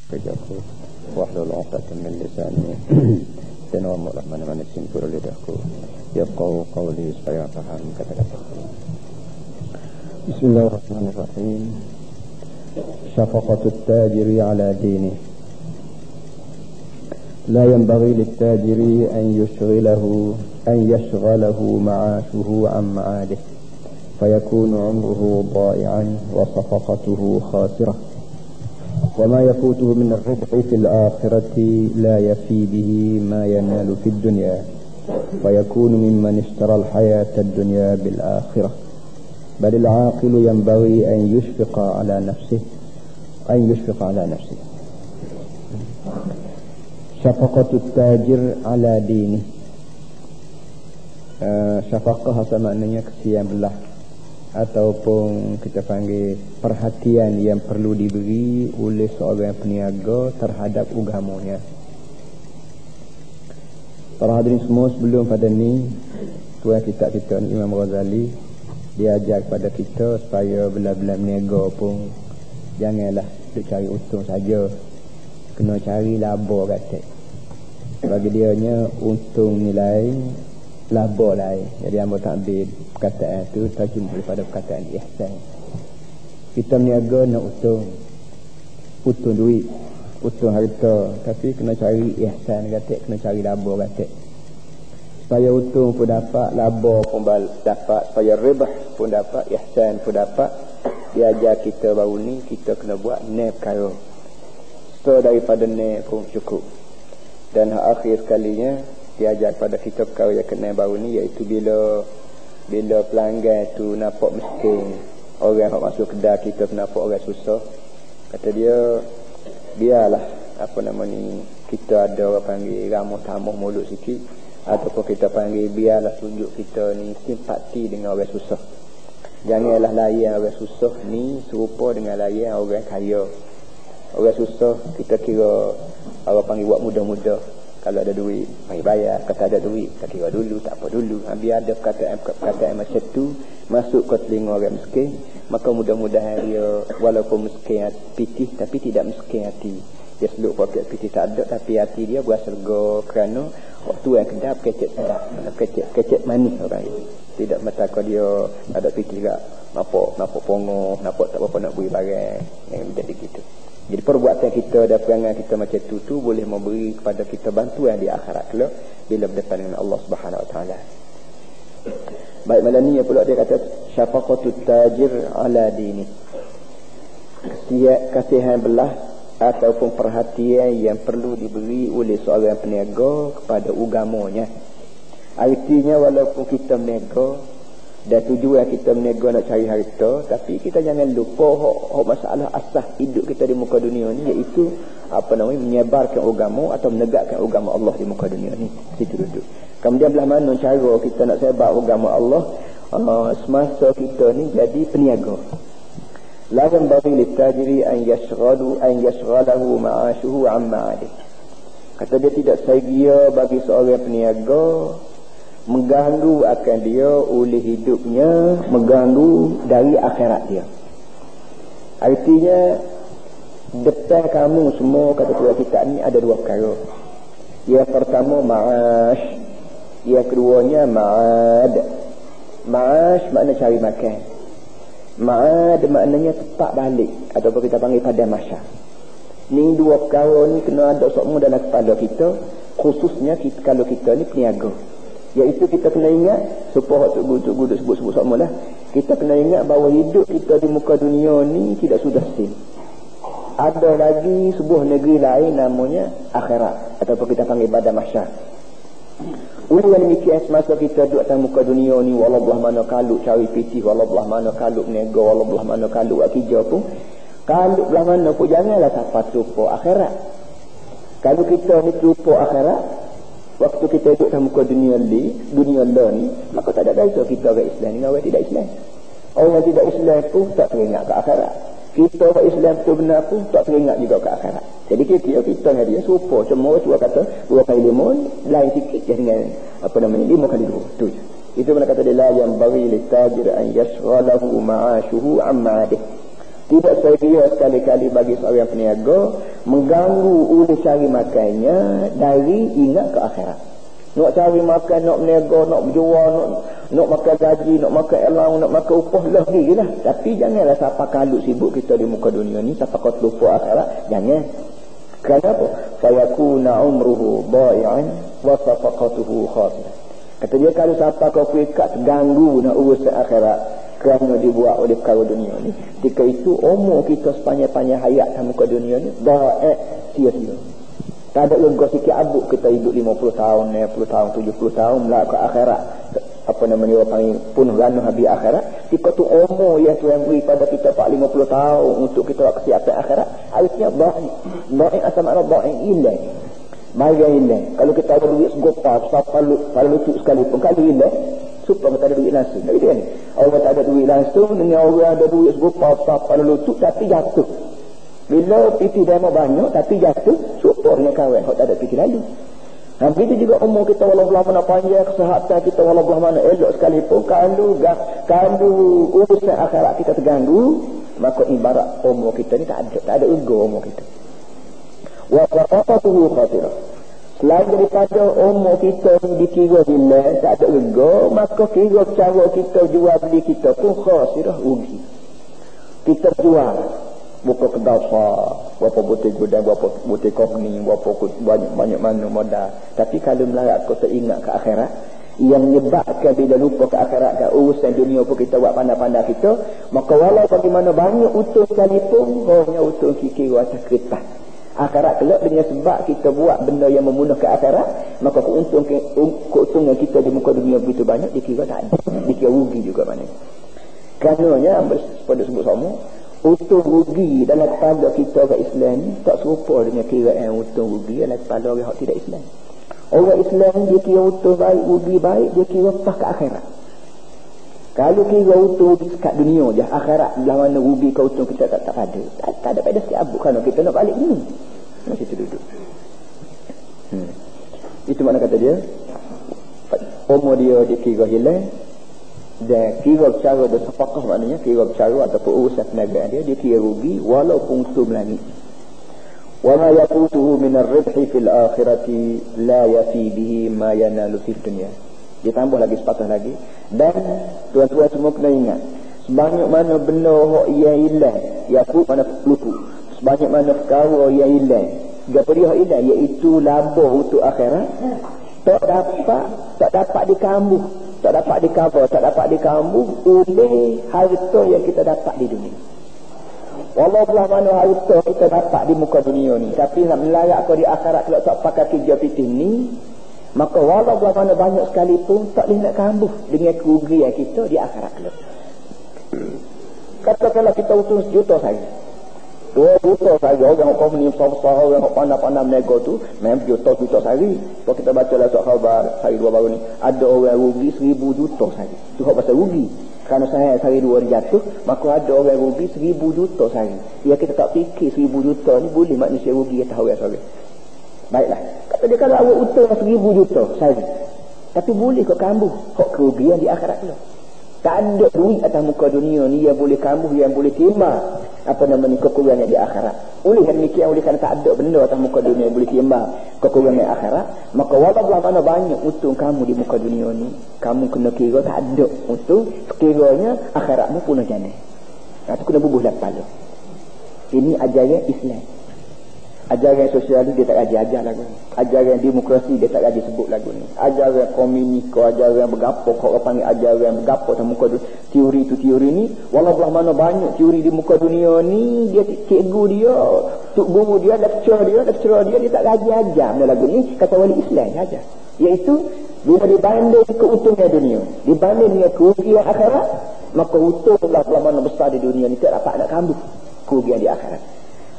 Kerjaku wahlul 'uqdatam min lisani tanawwur mana-mana simpul lidahku yafqahu qawli supaya paham kata-kataku. Bismillahirrahmanirrahim. Syafaqatut tajiri ala dini. La yanbaghi lit-tajiri an yashghalahu ma'ashuhu 'an ma'adihi fayakunu 'umruhu da'i'an wa safaqatuhu khasirah. وما يفوته من الربح في الآخرة لا يفي به ما ينال في الدنيا فيكون ممن اشترى الحياة الدنيا بالآخرة بل العاقل ينبغي أن يشفق على نفسه شفقة التاجر على دينه. Syafaqah sama maknanya kesian belah ataupun kita panggil perhatian yang perlu diberi oleh seorang peniaga terhadap agamanya. Para hadirin semua, sebelum pada ni tuan kita Imam Ghazali dia ajar kepada kita supaya bila-bila berniaga pun janganlah duk cari untung saja, kena cari laba kata. Bagi dianya untung nilai, laba lain. Jadi hamba takbir perkataan itu terjemah daripada perkataan ihsan. Kita berniaga nak untung duit, untung harta, tapi kena cari ihsan kata, kena cari laba kata. Supaya untung pun dapat, laba pun dapat, supaya ribah pun dapat, ihsan pun dapat. Dia ajar kita baru ni kita kena buat ni perkara. So daripada ni pun cukup. Dan akhir sekalinya dia ajar pada kita perkara yang kena baru ni, iaitu bila pelanggan tu nampak miskin, orang yang masuk kedai kita nampak orang susah, kata dia biarlah kita ada orang panggil ramuh tamuh mulut sikit, ataupun kita panggil biarlah tunjuk kita ni simpati dengan orang susah. Janganlah layan orang susah ni serupa dengan layan orang kaya. Orang susah kita kira orang panggil buat mudah-mudah. Kalau ada duit, mari bayar. Kata ada duit, tak kira dulu, tak apa dulu. Biar ada perkataan macam tu masuk ke telinga orang miskin, maka mudah-mudahan dia walaupun miskin pitih tapi tidak miskin hati. Dia seluk poket pitih tak ada, tapi hati dia berasa lega kerana waktu yang kedap kecek sedap, kecek manis orang itu. Tidak mata dia ada pitih gak, nampak pongoh, nampak tak apa nak beri barang yang menjadi gitu. Jadi perbuatan kita dan perangai kita macam tu boleh memberi kepada kita bantuan di akhirat kelak bila berdepan dengan Allah Subhanahu Wa Taala. Baik, malam ni pula dia kata syafaqatut tajir ala dini. Kasihan belah ataupun perhatian yang perlu diberi oleh seorang peniaga kepada agamanya. Artinya walaupun kita meniaga dan tujuan kita berniaga nak cari harta, tapi kita jangan lupa hak masalah asas hidup kita di muka dunia ni, iaitu menyebarkan agama atau menegakkan agama Allah di muka dunia ni. Situ duduk. Kemudian belah mana cara kita nak sebar agama Allah semasa kita ni jadi peniaga. La yanbaghi lit-tajiri an yashghalahu ma'ashuhu 'an ma'adihi. Kata dia tidak saya bagi seorang peniaga mengganggu akan dia oleh hidupnya, mengganggu dari akhirat dia. Artinya depan kamu semua, kata tuan kita ni ada dua perkara. Yang pertama ma'ash, yang keduanya ma'ad. Ma'ash makna cari makan, ma'ad maknanya tepat balik ataupun kita panggil pada masyar. Ni dua perkara ni kena ada semua dalam kepala kita, khususnya kalau kita ni peniaga. Iaitu kita kena ingat, supaya Tuk Guru sebut semua lah, kita kena ingat bahawa hidup kita di muka dunia ni tidak sudah sim. Ada lagi sebuah negeri lain namanya akhirat, ataupun kita panggil badan mahsyar. Oleh yang demikian, semasa kita duduk atas muka dunia ni, walau belah mana kaluk cari pitih, walau belah mana kaluk niaga, walau belah mana kaluk buat kerja pun, kaluk belah mana pun janganlah sampai terlupa akhirat. Kalau kita ni terlupa akhirat, waktu kita duduk dalam muka dunia ni, maka tak ada kaitan kita orang Islam dengan orang tidak Islam. Orang tidak Islam pun tak teringat ke akhirat. Kita orang Islam tu benar pun tak teringat juga ke akhirat. Jadi kita dengan dia serupa. Cuma orang kata 2 kali 5 lain sikit je dengan 5 kali 2. Tu je. Itu mana kata dia la yang bagi litajir an yashghalahu ma'ashuhu 'an ma'adihi. Tidak saya sekali-kali bagi seorang peniaga mengganggu oleh cari makannya dari ingat ke akhirat. Nak cari makan, nak berniaga, nak berjual, nak makan gaji, nak makan elang, nak makan upah, lagi lah. Tapi janganlah siapa kalut sibuk kita di muka dunia ni, siapa kau lupa akhirat, jangan. Kenapa? Fayakuna umruhu dha'i'an wa safaqatuhu khasirah. Kata dia, kalau siapa kau ikat terganggu nak urus akhirat kerana dibuat oleh perkara dunia ni, ketika itu umur kita sepanjang-panjang hayat dalam muka dunia ni dha'i', sia-sia. Tak ada lega sikit abuk kita hidup 50 tahun, 60 tahun, 70 tahun melak ke akhirat. Apa namanya orang panggil penuh rana habis akhirat. Ketika tu umur yang Tuhan beri pada kita 50 tahun untuk kita kesiapan akhirat, harusnya dha'i' asal makna dha'i' ilah. Maya ilah. Kalau kita ada duit segopar, palu lutut sekalipun, kalau ilah, supaya kita ada duit langsung. Tak gitu kan? Orang tak ada duit langsung dengan orang ada duit segopar, palu lutut tapi jatuh. Bila piti dia mau banyak tapi jatuh, syukur dengan kawan kalau tak ada piti lalu. Nah, begitu juga umur kita walau belah mana panjang, kesehatan kita walau belah mana elok sekalipun, kalau urusan akhirat kita terganggu, maka ibarat umur kita ni tak ada ego umur kita. Wa qatatuhu khatirah. Selain daripada umur kita dikira bila tak ada ego, maka kira cara kita jual beli kita pun khasirah, rugi. Kita jual berapa kedai berapa butik gudang, berapa butik company, berapa banyak mana modal. Tapi kalau melarat kau teringat ke akhirat, yang menyebabkan bila lupa ke akhirat ke urusan dunia pun kita buat pandai-pandai kita, maka walau bagaimana banyak utuh sekalipun, hanya utuh kira atas kertas. Akhirat kelak dengan sebab kita buat benda yang memunah ke akhirat, maka keuntungan kita di muka dunia begitu banyak, dikira tak ada, dikira rugi juga mana. Karenanya pada sebut sama, untung rugi dalam kepala kita orang Islam ni tak serupa dengan kiraan untung rugi dalam kepala orang yang tidak Islam. Orang Islam dia kira untung baik, rugi baik, dia kira pas ke akhirat. Kalau kira untung rugi kat dunia je, akhirat belah mana rugi ke untung kita tak ada. Tak ada pada sikit abuk kerana kita nak balik ni. Macam tu duduk. Itu makna kata dia, umur dia kira hilang. Dan kira cara dia sepakah, maknanya kira cara ataupun urusan perniagaan dia kira rugi walaupun untung lagi. Wa ma yaqutuhu min ar-ribhi fil akhirati la yafi bihi ma yanalu fid dunya. Dia tambah lagi sepatah lagi. Dan tuan-tuan semua kena ingat, sebanyak mana benda yang hilang, yakut mana lupu, sebanyak mana perkara yang hilang, apa dia hilang, iaitu laba untuk akhirat, tak dapat dikambuh, tak dapat di-cover, tak dapat dikambuh oleh harta yang kita dapat di dunia. Walau belah mana harta kita dapat di muka dunia ni, tapi nak melarat kau di akhirat kalau tak pakai kerja pitih ni, maka walau belah mana banyak sekalipun tak boleh nak kambuh dengan kerugian kita di akhirat kelak. Katakanlah kita utuh 1 juta saja, 2 juta saja, orang company besar-besar, orang pandai-pandai menego tu memang juta sehari. Kalau kita baca lah surat khabar hari 2 baru ni, ada orang rugi 1000 juta sehari. Tu hak pasal rugi. Kerana sehari 2 dia jatuh, maka ada orang rugi 1000 juta sehari. Ya kita tak fikir 1000 juta ni boleh manusia rugi atas orang-orang. Baiklah, kata dia kalau awak utang 1000 juta sehari, tapi boleh kau kambuh hak kerugian di akhirat tu. Tak ada duit atas muka dunia ni yang boleh kambuh, yang boleh timbang apa namanya kekurangan di akhirat. Oleh yang demikian, oleh kerana tak ada benda atas muka dunia yang boleh timbang kekurangan di akhirat, maka walaupun mana banyak untung kamu di muka dunia ni, kamu kena kira tak ada untung sekiranya akhiratmu punah jana. Itu kena bubuh dalam kepala. Ini ajaran Islam. Ajaran sosialis dia tak ajar lagu ni. Ajaran demokrasi dia tak ajar sebut lagu ni. Ajaran komuniko, ajaran bergapo, kau panggil ajaran bergapo dalam muka dunia. Teori tu teori ni, walaupun mana banyak teori di muka dunia ni, dia cikgu dia, tuk guru dia, lecturer dia tak ajar dalam lagu ni. Kata wali Islam ajar. Iaitu bila dibanding keuntungan dunia, dibanding dengan kerugian akhirat, maka untunglah mana besar di dunia ni tak dapat nak kambuh kerugian di akhirat.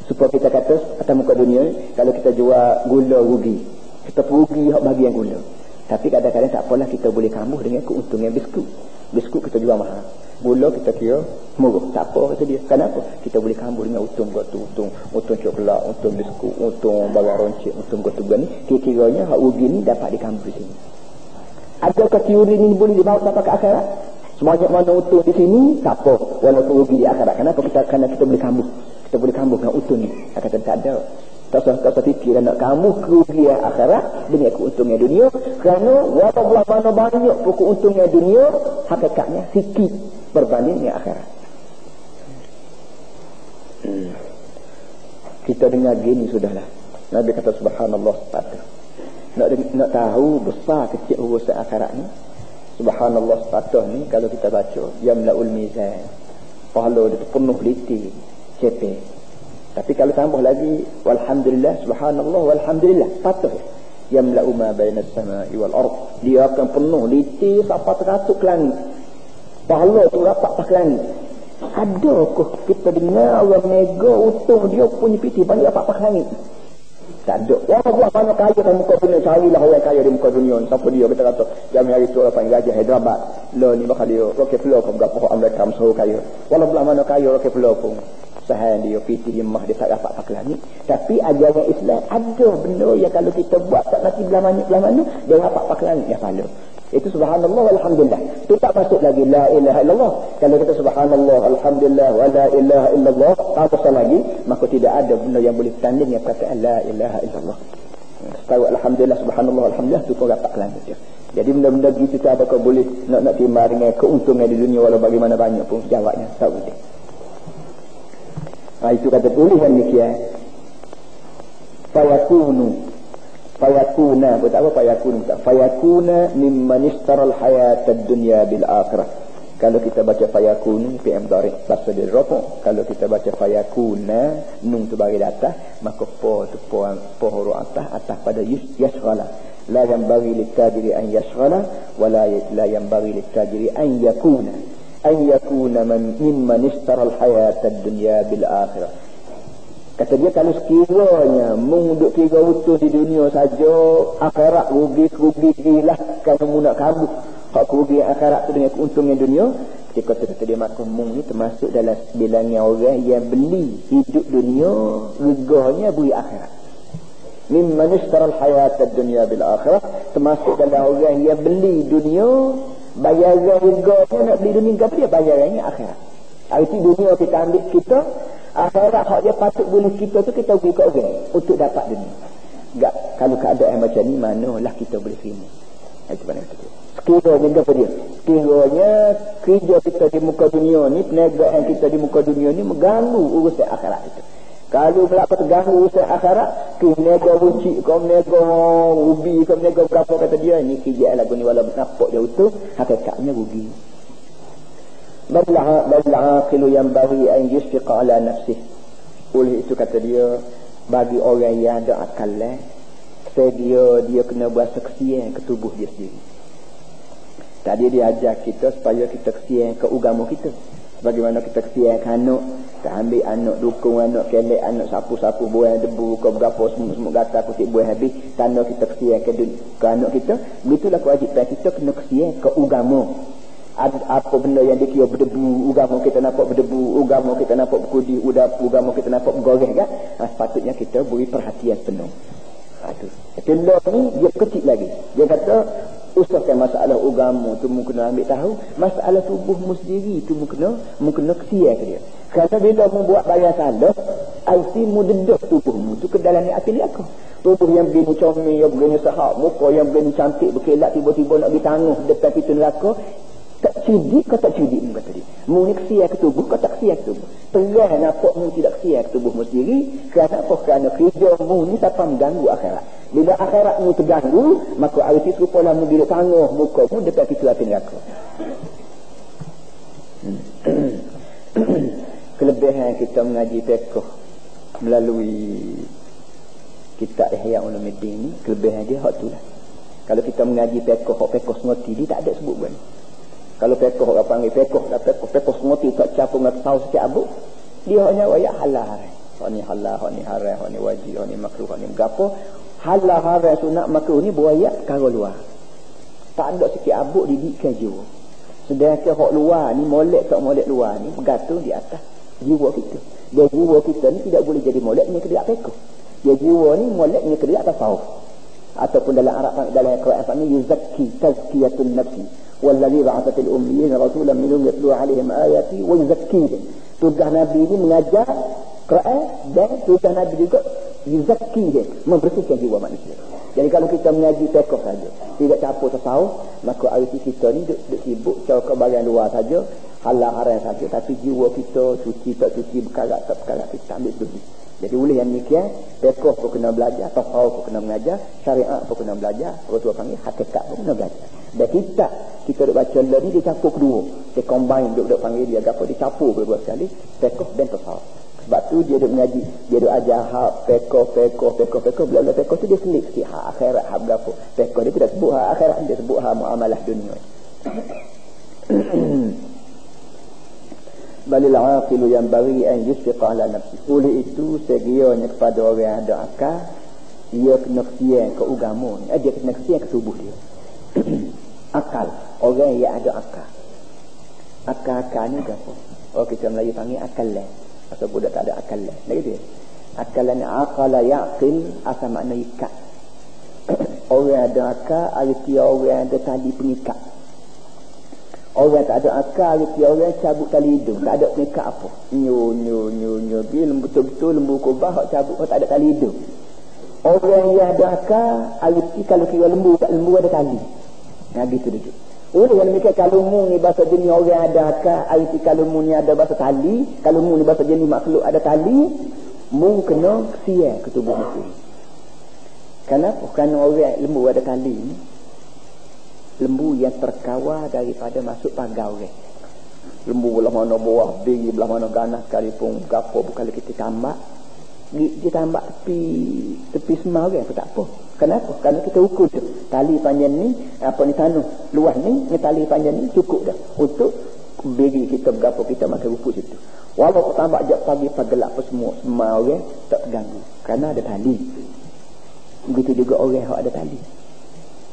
Supaya kita kata atas muka dunia, kalau kita jual gula rugi, kita rugi hak bahagian gula. Tapi kadang-kadang tak apalah, kita boleh kambuh dengan keuntungan biskut. Biskut kita jual mahal, gula kita kira murah, tak apa kata dia. Kenapa? Kita boleh kambuh dengan untung gotu, untung coklat, untung biskut, untung barang roncik, untung gotu ni. Kira-kiranya hak rugi ni dapat dikambuh di sini. Adakah teori ni boleh dibawa sampai ke akhirat? Sebanyak mana untung di sini, tak apa, walaupun rugi di akhirat. Kenapa? Kerana kita boleh kambuh. Kita boleh kambuh dengan untung ni. Kata tak ada. Tak usah fikir nak kamu kerugian akhirat dengan keuntungan dunia. Kerana walaupun mana banyak pun keuntungan dunia, hakikatnya sikit berbanding dengan akhirat. Kita dengar gini sudahlah. Nabi kata subhanallah sepatah. Nak tahu besar kecil urusan akhirat ni, subhanallah sepatah ni kalau kita baca yamlaul mizan, pahala dia penuh liti cepek. Tapi kalau tambah lagi walhamdulillah, subhanallah walhamdulillah, patut yamla'u ma baina as-sama'i wal ard, dia akan penuh liti sampai teratuk ke langit. Pahala tu rapat ke langit. Adakah kita dengar orang mega utuh dia punya piti banyak rapat ke langit? Tak ada. Walaupun mana kaya kan muka dunia, carilah orang kaya di muka dunia. Siapa dia kita kata jam hari tu orang panggil gajah Hyderabad. Lo ni bakal dia roket flow ke berapa orang Amerika Mesir kaya. Walaupun mana kaya roket flow pun sahan dia piti himmah dia tak dapat pakai langit. Tapi ajaran Islam ada benda yang kalau kita buat tak nanti belah mana dia dapat pakai langit dia pahala. Itu subhanallah walhamdulillah. Itu tak masuk lagi la ilaha illallah. Kalau kita subhanallah alhamdulillah wa la ilaha illallah tak lagi, maka tidak ada benda yang boleh tanding yang perkataan la ilaha illallah. Tahu alhamdulillah subhanallah alhamdulillah tu pun dapat langit dia. Jadi benda-benda gitu tak ada kau boleh nak timar dengan keuntungan di dunia walau bagaimana banyak pun jawabnya tak boleh. Itu kata tulisan demikian. Fayakuna mimman ishtara al-hayata ad-dunya bil akhirah. Kalau kita baca fayakunu fi'il mudhari bahasa dia rafa. Kalau kita baca fayakuna nun tu bagi atas, maka po huruf atas pada yashghala. La yanbaghi lit-tajiri an yashghala wa la yanbaghi lit-tajiri an yakuna mimman ishtara al-hayata ad-dunya bil akhirah. Kata dia kalau sekiranya menguduk 3 utuh di dunia saja, akhirat rugi lah kalau mu nak kabur. Hak rugi akhirat tu dengan keuntungan dunia, kata dia maka mung ni termasuk dalam bilangan orang yang beli hidup dunia reganya beri akhirat. Mimman ishtara al-hayata ad-dunya bil akhirah, termasuk dalam orang yang beli dunia bayaran reganya nak beli dunia apa dia bayarannya akhirat. Arti dunia kita ambil kita, akhirat hak dia patut boleh kita tu kita beri ke orang untuk dapat dunia. Enggak, kalau keadaan macam ni manalah kita boleh terima. Itu mana kata dia. Sekiranya apa dia? Sekiranya kerja kita di muka dunia ni, perniagaan kita di muka dunia ni mengganggu urusan akhirat kita. Kalau berapa terganggu urusan akhirat, perniaga runcit, kau perniaga ubi, kau perniaga berapa kata dia, ni kerja lagu ni walaupun nampak dia utuh, hakikatnya rugi. Bal'aqilu yang bagi an yusfiqa ala nafsih. Oleh itu kata dia, bagi orang yang ada akal dia kena buat kesian ke tubuh dia sendiri. Tadi dia ajar kita supaya kita kesian ke agama kita. Bagaimana kita kesian ke anak, kita ambil anak dukung, anak kelek, anak sapu-sapu buang debu, ke berapa semut-semut gatal kutip buang habis, tanda kita kesian ke anak kita. Begitulah kewajipan kita kena kesian ke agama. Apa benda yang dikira berdebu, agama kita nampak berdebu, agama kita nampak berkudi, agama kita nampak bergoreh kan? Sepatutnya kita beri perhatian penuh. Itu law ni dia kecil lagi. Dia kata usahkan masalah agama tu mungkin ambil tahu, masalah tubuhmu sendiri tu mungkin kesian ke dia. Kerana bila membuat bayar salah, alsimu dedah tubuhmu tu ke dalam hati dia aku. Tubuh yang begini comel, yang begini sahab, muka yang begini cantik berkilat tiba-tiba nak ditangguh depan pintu neraka. Tak cerdik kau tak cerdik mu kata dia. Mu ni kesian ke tubuh kau tak kesian ke tubuh. Terang nampak mu tidak kesian ke tubuhmu sendiri. Kerana apa? Kerana kerja mu ni tak mengganggu akhirat. Bila akhirat mu terganggu, maka arti serupalah mu bila tangguh muka mu dekat pintu api neraka. Kelebihan kita mengaji fiqh melalui kitab Ihya Ulumuddin ni, kelebihan dia hak tu lah. Kalau kita mengaji fiqh, hak fiqh semati dia tak ada sebut pun. Kalau fiqh orang panggil fiqh semati tak capung nak tahu sikit abu, dia hanya ayat halal. Hak ni halal, hak ni haram, hak ni wajib, hak ni makruh, hak ni gapo. Halal, haram, sunat, makruh ni buaya perkara luar. Tak ada sikit abu didikkan jiwa. Sedangkan hak luar ni molek tak molek luar ni bergantung di atas jiwa kita. Dia jiwa kita ni tidak boleh jadi molek ni kedua fiqh. Dia jiwa ni molek ni kedua tasawuf. Ataupun dalam Arab, dalam Quran ni yuzakki tazkiyatun nafsi. Wallazi ba'atha fil ummiyin rasulan minhum yatlu 'alaihim ayati wa yuzakkihim. Tugas Nabi ini mengajar Quran dan tulisan Nabi juga yuzakki, membersihkan jiwa manusia. Jadi kalau kita mengaji fiqh saja, tidak campur tasawuf, maka arti kita ni duk sibuk cakap bahagian luar saja, halal haram saja, tapi jiwa kita suci tak suci, berkarat tak berkarat, kita ambil dulu. Jadi oleh yang demikian, fiqh pun kena belajar, tasawuf pun kena mengajar, syariat pun kena belajar, orang tua panggil hakikat pun kena belajar. Dan kita duk baca lah ni, dia campur kedua, dia combine, duk panggil dia apa, dia campur kedua sekali, fiqh dan tasawuf. Sebab tu dia duk mengaji, dia duk ajar hak fiqh, bila fiqh tu dia selit sikit hak akhirat, hak berapa. Fiqh dia tidak sebut hak akhirat, dia sebut hak muamalah dunia. Balil aqilu yang bari an yusfiqa ala nafsi. Oleh itu segianya kepada orang yang ada akal, dia kena kesian ke agama ni, dia kena kesian ke tubuh dia. Akal, orang yang ada akal. Akal ni apa? Oh, kita Melayu panggil akal lah. Asal budak tak ada akal lah. Lagi dia. Akal ni aqala yaqil, asal makna ikat. Orang ada akal, arti orang ada tali pengikat. Orang tak ada akal, arti orang cabut tali hidung, tak ada pengikat apa. Nyo. Bila betul-betul lembu kubah, hak cabut, hak tak ada tali hidung. Orang yang ada akal, arti kalau kira lembu ada tali. Nah, gitu duduk. Oleh yang demikian, kalau mu ni bahasa jenis orang ada akal, arti kalau mu ni ada bahasa tali, kalau mu ni bahasa jenis makhluk ada tali, mu kena kesian ke tubuh musuh. Kenapa? Kerana orang lembu ada tali ni, lembu yang terkawal daripada masuk pagar orang. Lembu belah mana buah, beri belah mana ganas sekalipun, gapo bukan kita tambak, dia tambak tepi semau orang pun tak apa. Kenapa? Kerana kita ukur tu. Tali panjang ni, apa ni tanah luas ni, tali panjang ni cukup dah untuk beri kita berapa kita makan rumput situ. Walau tambah jap pagi gelap apa semua orang tak terganggu kerana ada tali. Begitu juga orang yang ada tali.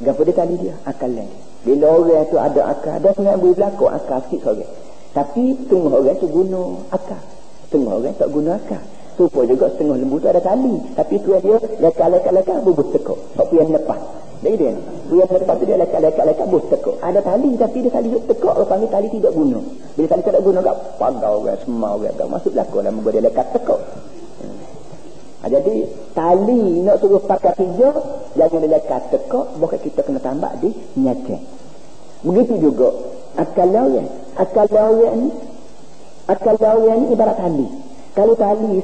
Gapo dia tali dia? Akal dia. Bila orang tu ada akal, dah sangat boleh berlaku akal sikit orang. Tapi setengah orang tu guna akal, setengah orang tak guna akal. Supaya juga setengah lembu tu ada tali, tapi tu dia lekak bubus tekuk. Sebab tu yang lepas. Jadi dia yang lepas tu dia lekak bubus tekuk. Ada tali tapi dia tali tekuk, orang panggil tali tidak guna. Bila tali tidak guna gak pagar orang, semau orang gak masuk belakang dalam dia lekat tekuk. Jadi tali nak suruh pakai tiga, jangan dia lekat tekuk, bukan kita kena tambah di nyacek. Begitu juga akal lawan ni ibarat tali. Kalau tali,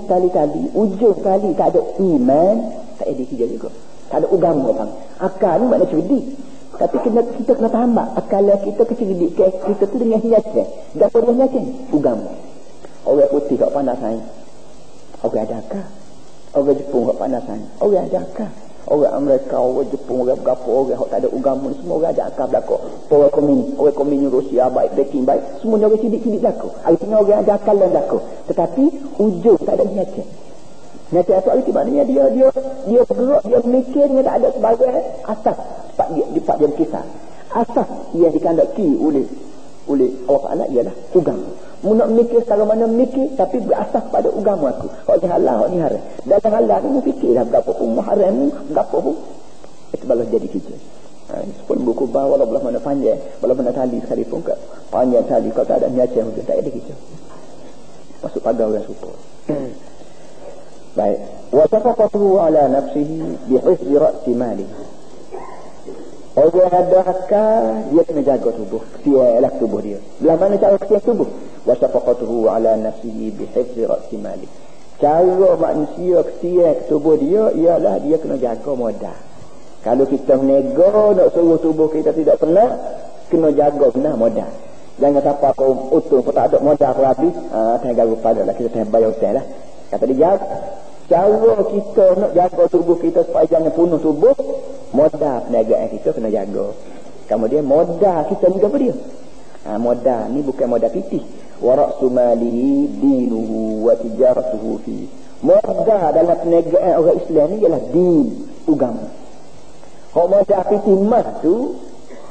ujung tali tak ada iman, tak ada kerja juga. Tak ada agama bang. Akal ni makna cerdik. Tapi kita kena tambah. Akal kita kecerdik, kita tu dengan nyata. Dapat dengan nyata, agama. Orang putih kat panasan. Orang ada akal. Orang Jepun kat panasan. Orang ada akal. Orang Amerika, orang Jepun, orang berapa orang tak ada agama, semua orang ada akal belakang. Orang komunis Rusia baik, Peking baik, semuanya orang sidik-sidik belakang. Artinya orang ada akal dan belakang. Tetapi ujung tak ada nyata. Nyata itu arti maknanya dia bergerak, dia mikir dengan tak ada sebagai asas. Pak jam kisah. Asas yang dikandaki oleh Allah Ta'ala ialah agama. Mu nak mikir secara mana mikir, tapi berasas pada agama aku. Hak ni halal, hak ni haram. Dalam halal ni mu fikirlah berapa pun, haram mu berapa pun. Itu balas jadi kita. Sepuluh buku bawah belah mana panjang, belah mana tali sekalipun kat panjang tali, kalau tak ada nyacah mungkin tak ada kita. Masuk pagar orang super. Baik. Wa tafaqatuhu ala nafsihi bihifzi ra'si malihi. Orang ada akal, dia kena jaga tubuh, kesialah tubuh dia. Belah mana cara kesian tubuh? Wa tafaqatuhu ala nafsihi bihifzi ra'si malihi. Cara manusia kesian tubuh dia ialah dia kena jaga modal. Kalau kita menego nak suruh tubuh kita tidak pernah, kena jaga benar modal. Jangan siapa kau utuh kau tak ada modal kau habis, tengah garu pada lah, kita tengah bayar hotel lah. Kata dia, cara kita nak jaga tubuh kita supaya jangan punuh tubuh, modal perniagaan kita kena jaga. Kemudian modal kita ni apa dia? Modal ni bukan modal pitih. Wa ra'su malihi dinuhu wa tijaratuhu fi. Modal dalam perniagaan orang Islam ni ialah din, agama. Kalau modal pitih mah tu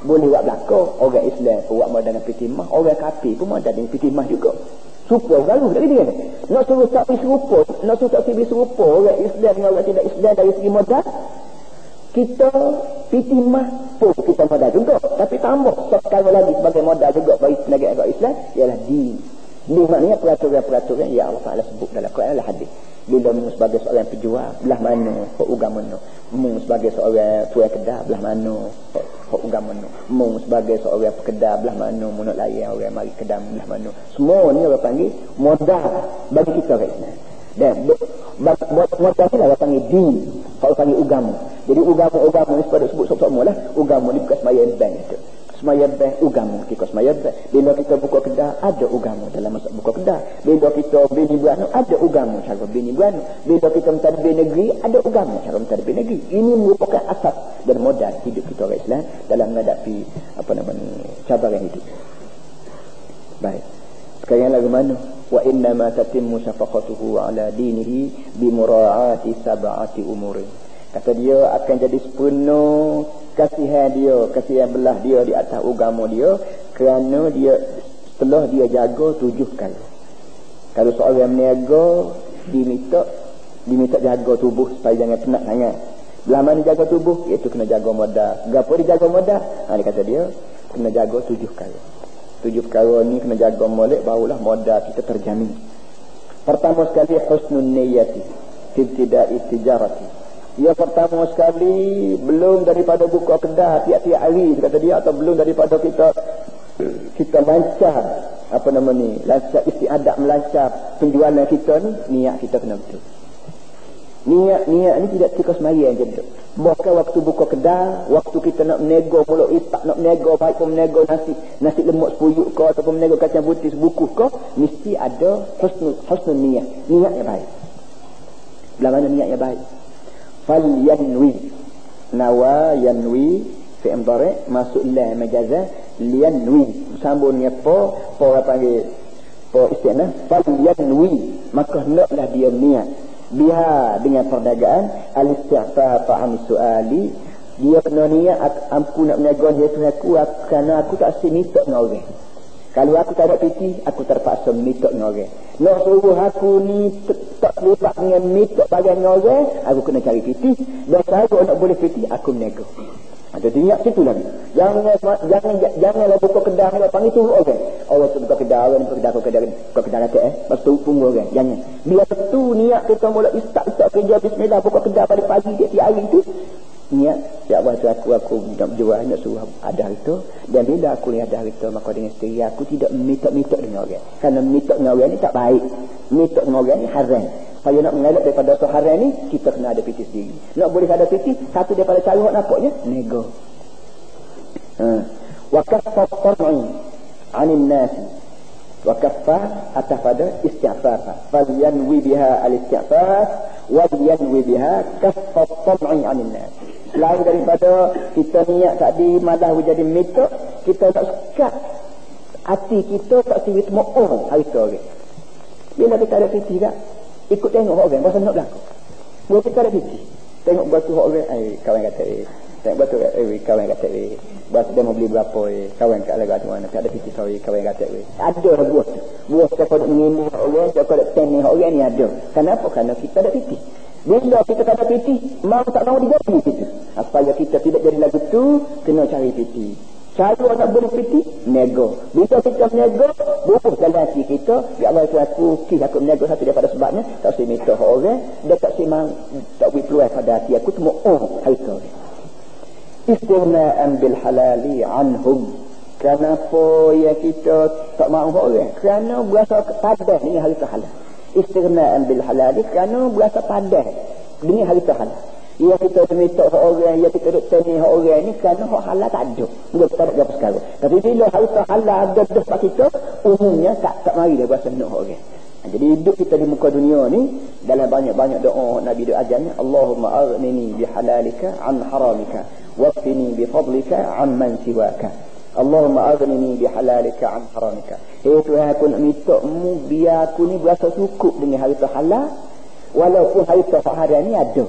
boleh buat belakang. Orang Islam buat modal dengan pitih mah, orang kafir pun modal dengan pitih mah juga. Supo garu tak dia. Nak suruh tak serupa, nak suruh tak serupa orang Islam dengan orang tidak Islam dari segi modal. Kita pitih mah pun kita modal juga, tapi tambah sekali lagi sebagai modal juga bagi perniagaan agama Islam ialah din. Di maknanya peraturan-peraturan yang Allah Ta'ala sebut dalam Quran adalah hadis. Bila mu sebagai seorang penjual, belah mana hak agama no. Mu sebagai seorang tuan kedai, belah mana hak agama no. Mu sebagai seorang pekedar, belah mana mu nak layan orang mari kedai, belah mana. Semua ni orang panggil modal bagi kita orang Islam. Dan modal ni lah panggil din, orang panggil agama. Jadi agama ni sebab sebut semua lah. Agama ni bukan sembahyang bank itu. Semaya bank agama, kita semaya bank. Bila kita buka kedai ada agama dalam masa buka kedai. Bila kita bini beranu ada agama cara bini beranu. Bila kita mentadbir negeri ada agama cara mentadbir negeri. Ini merupakan asas dan modal hidup kita orang Islam dalam menghadapi cabaran hidup. Baik. Sekarang lagu mana? Wa inna ma tatimmu syafaqatuhu ala dinihi bi mura'ati sab'ati umur. Kata dia akan jadi sepenuh kasihan belah dia di atas agama dia kerana dia setelah dia jaga 7 kali. Kalau seorang meniaga diminta jaga tubuh supaya jangan penat sangat. Belah mana jaga tubuh? Iaitu kena jaga modal. Gapo dia jaga modal? Dia kata dia kena jaga 7 kali. 7 perkara ni kena jaga molek, barulah modal kita terjamin. Pertama sekali husnul niyyati fi ibtida'i tijarati. Yang pertama sekali belum daripada buka kedai tiap-tiap hari kata dia, atau belum daripada kita lancar lancar istiadat melancar penjualan kita ni, niat kita kena betul. Niat ni tidak kita sembahyang je betul. Bahkan waktu buka kedai, waktu kita nak menego mulut itak, nak menego baik pun menego nasi lemak sepuyuk ke ataupun menego kacang putih sebukuh ke, mesti ada husnul niat. Niat yang baik. Bila mana niat yang baik? Fal yanwi, nawa yanwi fi mudhari' masuk la majazah liyanwi, sambungnya po orang panggil po isti'naf. Fal yanwi, maka hendaklah dia niat biha dengan perdagangan al-isti'fa ta'am su'ali. Dia kena niat aku nak menegur dia tu aku kerana aku tak asyik minta dengan orang. Kalau aku tak ada piti, aku terpaksa minta dengan orang. Nak suruh aku ni tak terlibat dengan minta bagian dengan orang, aku kena cari piti. Dan kalau nak boleh piti, aku menegur. Jadi niat situ lagi. Janganlah buka kedai nak panggil suruh orang. Orang tu buka kedai, orang buka kedai kata lepas tu tunggu orang. Jangan. Bila tu niat kita mula start kerja bismillah buka kedai pada pagi tiap hari tu. Niat ya Allah tu aku nak berjual, nak suruh ada hari tu. Dan bila aku ni ada hari tu, maka dengan sendiri aku tidak minta dengan orang. Kerana minta dengan orang ni tak baik. Minta dengan orang ni haram. Supaya nak mengelak daripada dosa haram ni, kita kena ada piti sendiri. Nak boleh ada piti, satu daripada cara nak nampaknya nego. Wa kaffa tam'i 'anil nas. Wa kaffa atas pada istighfar. Fal yanwi biha al-istighfar wa yanwi biha kaffa tam'i 'anil nas. Selain daripada kita niat tadi malah jadi minta, kita tak sekat hati kita tak siwit mo'ong hari tu orang. Bila kita ada piti tak, ikut tengok orang pasal nak berlaku. Bila kita ada piti, tengok batu orang, kawan kata tengok batu kawan kata batu dia mau beli berapa, kawan kat lagu mana tak ada piti sorry, kawan kata ada buah siapa nak mengimu orang, siapa nak tenih orang ni ada. Kenapa? Kerana kita ada piti. Bila kita tak ada piti, mau tak mau diganti piti. Supaya kita tidak jadi lagu tu, kena cari piti. Cara nak boleh piti, nego. Bila kita menego, bubuh dalam hati kita, ya Allah itu aku menego satu daripada sebabnya, tak saya minta orang, dia tak simang, tak boleh keluar pada hati aku, semua hari tu. Istirna'an bil halali anhum. Kenapa yang kita tak mahu orang? Kerana berasa padah dengan hari tu halal. Istirna'an bil halali, kerana berasa padah dengan hari tu halal. Ya kita minta orang, ya kita duk tanya orang ni kerana hak halal tak ada. Mungkin kita tak ada sekarang. Tapi bila harus halal ada depan kita, umumnya tak mari dia berasa nak orang. Jadi hidup kita di muka dunia ni dalam banyak-banyak doa Nabi doa ajarnya, Allahumma aghnini bihalalika an haramika waqfini bifadlika amman siwaka. Allahumma aghnini bihalalika an haramika. Tuhan aku nak minta mu biar aku ni berasa cukup dengan harta halal, walaupun harta haram ni ada.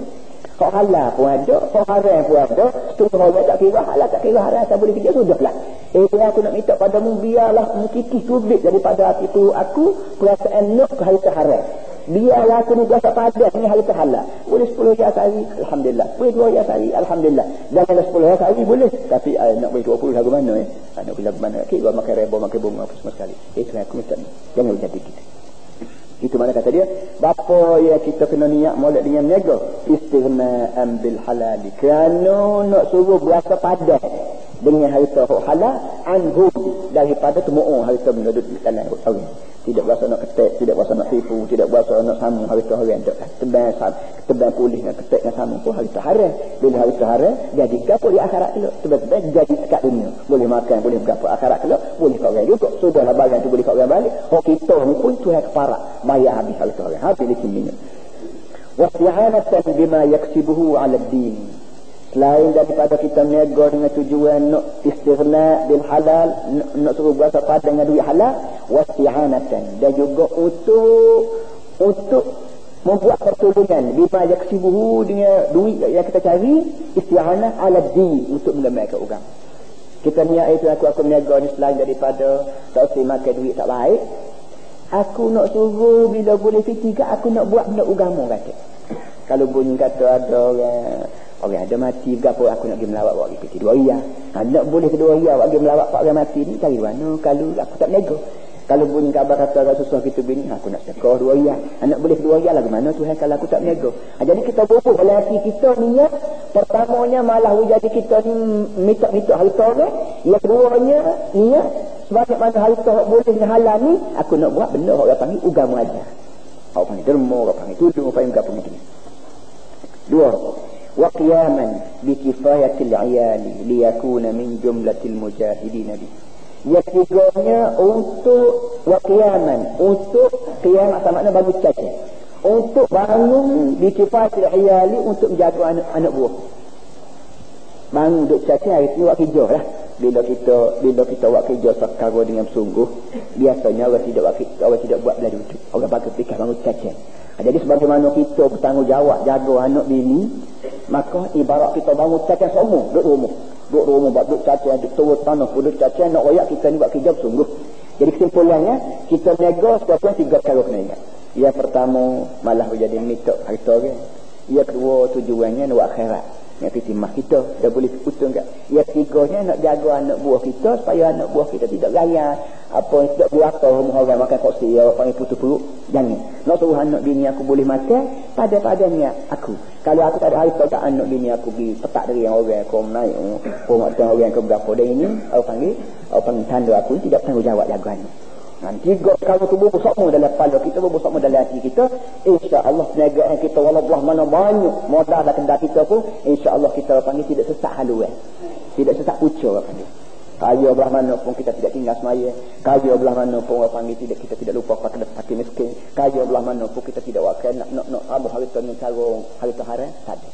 Hak halal pun ada, hak haram pun ada. Setengah orang tak kira halal, tak kira haram, tak boleh kerja, sudahlah. Tuhan aku nak minta padamu, biarlah mengkikis tubik daripada hati tu aku perasaan nak ke harta haram. biarlah aku ni biasa padat ni hari terhalal. Boleh 10 hari sehari, alhamdulillah. Boleh 2 hari sehari, alhamdulillah. Janganlah 10 hari sehari boleh, tapi nak boleh 20 lagu mana nak boleh lagu mana? Kita makan reba, makan bunga apa semua sekali. Itu yang aku minta ni. Jangan jadi kita. Itu mana kata dia, bapa ya kita kena niat molek dengan niaga istighna'an bil halal. Kerana nak suruh berasa padat dengan harta halal anhu daripada temu harta benda duduk di tanah orang. Tidak berasa nak ketek, tidak berasa nak tipu, tidak berasa nak sambung harta orang dak. Tebang pulih nak ketek dengan sambung pun harta haram. Bila harta haram jadi gapo di akhirat kelak. Sebab jadi dekat dunia. Boleh makan, boleh gapo akhirat kelak, boleh kau orang juga. Sudahlah barang tu boleh kau orang balik. Hak kita ni pun Tuhan keparak. Bayar habis harta orang. Habis dikiminya. Wasi'anatan bima yaksibuhu 'ala ad-din. Selain daripada kita niaga dengan tujuan nak istighna bil halal, nak suruh berasa pada dengan duit halal, wasi'anatan, dan juga untuk membuat pertolongan bima yaksibuhu dengan duit yang kita cari, isti'anah ala din, untuk mengamalkan agama. Kita niat itu aku niaga ni selain daripada tak usah makan duit tak baik, aku nak suruh bila boleh fitiga aku nak buat benda agama kata. Kalau bunyi kata ada orang ada mati gapo aku nak pergi melawat buat pergi 2 riyal. Nak boleh kedua riyal buat pergi melawat pak orang mati ni cari mana kalau aku tak nego. Kalau bunyi khabar kata ada susah kita bini aku nak sedekah 2 riyal. Nak boleh kedua riyal lagu mana Tuhan kalau aku tak nego. Jadi kita bubuh oleh hati kita niat pertamanya malah jadi kita ni minta harta ni. Yang keduanya niat sebanyak mana harta boleh halal ni aku nak buat benda orang panggil agama aja. Orang panggil derma, orang panggil tudung, orang panggil gapo macam ni. 2. وقياما بكفاية العيال ليكون من جملة المجاهدين به. Yang ketiganya untuk waqiyaman, untuk qiyam sama makna bangun caca. Untuk bangun bikifayat al-iyali, untuk menjaga anak buah. Bangun duk caca hari ni buat kerja lah. Bila kita buat kerja sekarang dengan sungguh, biasanya orang tidak buat belah duduk. Orang pakai fikir bangun caca. Jadi sebagaimana kita bertanggungjawab jaga anak bini, maka ibarat kita bangun caca semua duduk rumah duduk caca, duduk turun tanah, duduk caca, nak royak kita ni buat kerja sungguh. Jadi kesimpulannya kita niaga sebabnya 3 perkara kena ingat. Yang pertama malah menjadi minta harta orang. Yang kedua tujuannya nak buat akhirat. Yang ketiga kita dah boleh putus enggak. Yang ketiganya nak jaga anak buah kita supaya anak buah kita tidak gaya apa tidak berapa orang makan koksi orang panggil putus perut. Jangan. Nak suruh anak bini aku boleh makan pada-padanya aku. Kalau aku tak ada harta kat anak bini aku pergi petak dari yang orang kau naik macam orang ke berapa dan ini orang panggil tanda aku tidak tanggungjawab jaga anak. Nanti kalau tu berbusuk semua dalam kepala kita, berbusuk semua dalam hati kita, insya-Allah perniagaan kita walaupun mana banyak modal dan kendali kita pun, insya-Allah kita panggil tidak sesak haluan. Tidak sesak pucuk panggil. Kaya belah mana pun kita tidak tinggal semaya. Kaya belah mana pun orang panggil kita tidak lupa pada fakir miskin. Kaya belah mana pun kita tidak wakil nak harta ni cara harta haram. Tak ada.